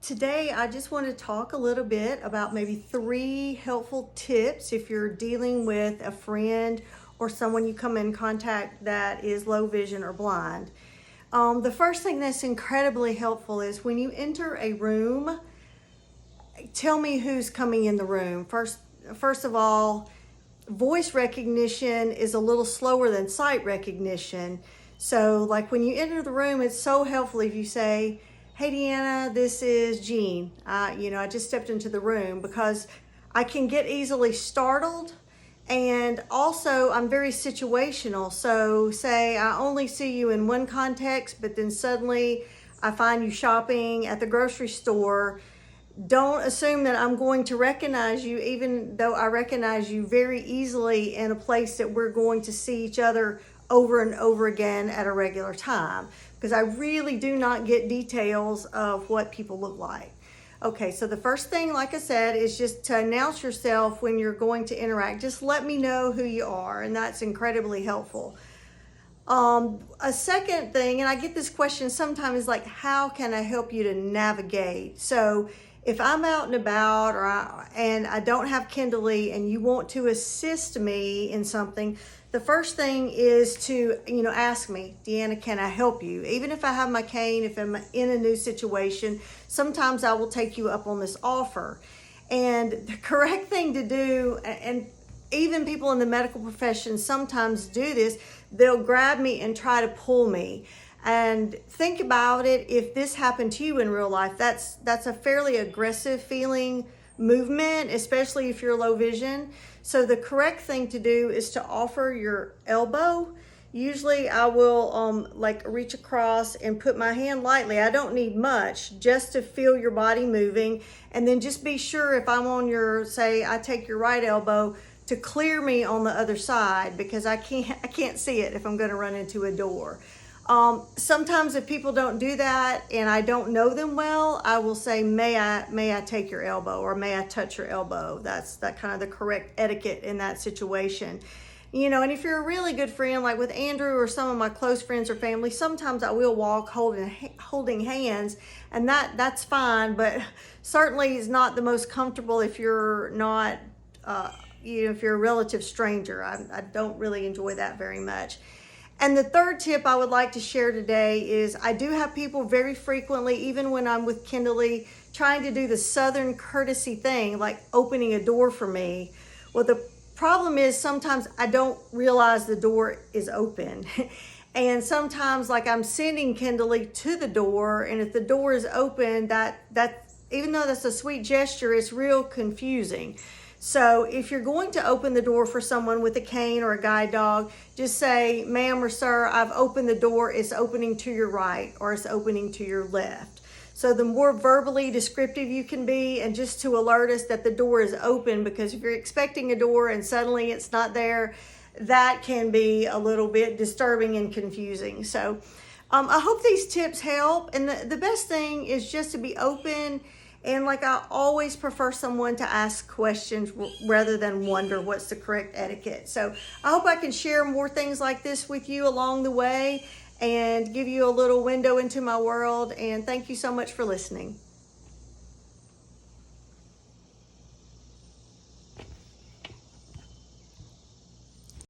Today, I just want to talk a little bit about maybe 3 helpful tips if you're dealing with a friend or someone you come in contact that is low vision or blind. The first thing that's incredibly helpful is when you enter a room, tell me who's coming in the room. First of all, voice recognition is a little slower than sight recognition. So like when you enter the room, it's so helpful if you say, "Hey Deanna, this is Jean. I just stepped into the room," because I can get easily startled, and also I'm very situational. So say I only see you in one context, but then suddenly I find you shopping at the grocery store. Don't assume that I'm going to recognize you, even though I recognize you very easily in a place that we're going to see each other over and over again at a regular time, because I really do not get details of what people look like. Okay, so the first thing, like I said, is just to announce yourself when you're going to interact. Just let me know who you are, and that's incredibly helpful. A second thing, and I get this question sometimes, is like, how can I help you to navigate? So if I'm out and about and I don't have Kindly and you want to assist me in something, the first thing is to, ask me, "Deanna, can I help you?" Even if I have my cane, if I'm in a new situation, sometimes I will take you up on this offer. And the correct thing to do, and even people in the medical profession sometimes do this, they'll grab me and try to pull me. And think about it, if this happened to you in real life, that's a fairly aggressive feeling movement, especially if you're low vision. So the correct thing to do is to offer your elbow. Usually I will reach across and put my hand lightly. I don't need much, just to feel your body moving. And then just be sure, if I'm on I take your right elbow, to clear me on the other side, because I can't see it if I'm going to run into a door. Sometimes if people don't do that and I don't know them well, I will say, may I take your elbow, or may I touch your elbow? That's kind of the correct etiquette in that situation. And if you're a really good friend, like with Andrew or some of my close friends or family, sometimes I will walk holding hands, and that's fine, but certainly is not the most comfortable if you're not, if you're a relative stranger. I don't really enjoy that very much. And the third tip I would like to share today is I do have people very frequently, even when I'm with Kindly, trying to do the Southern courtesy thing, like opening a door for me. Well, the problem is sometimes I don't realize the door is open. And sometimes, like, I'm sending Kindly to the door, and if the door is open, that even though that's a sweet gesture, it's real confusing. So if you're going to open the door for someone with a cane or a guide dog, just say, "Ma'am or sir, I've opened the door. It's opening to your right," or "It's opening to your left." So the more verbally descriptive you can be, and just to alert us that the door is open, because if you're expecting a door and suddenly it's not there, that can be a little bit disturbing and confusing. So I hope these tips help. And the best thing is just to be open. And like, I always prefer someone to ask questions rather than wonder what's the correct etiquette. So I hope I can share more things like this with you along the way and give you a little window into my world. And thank you so much for listening.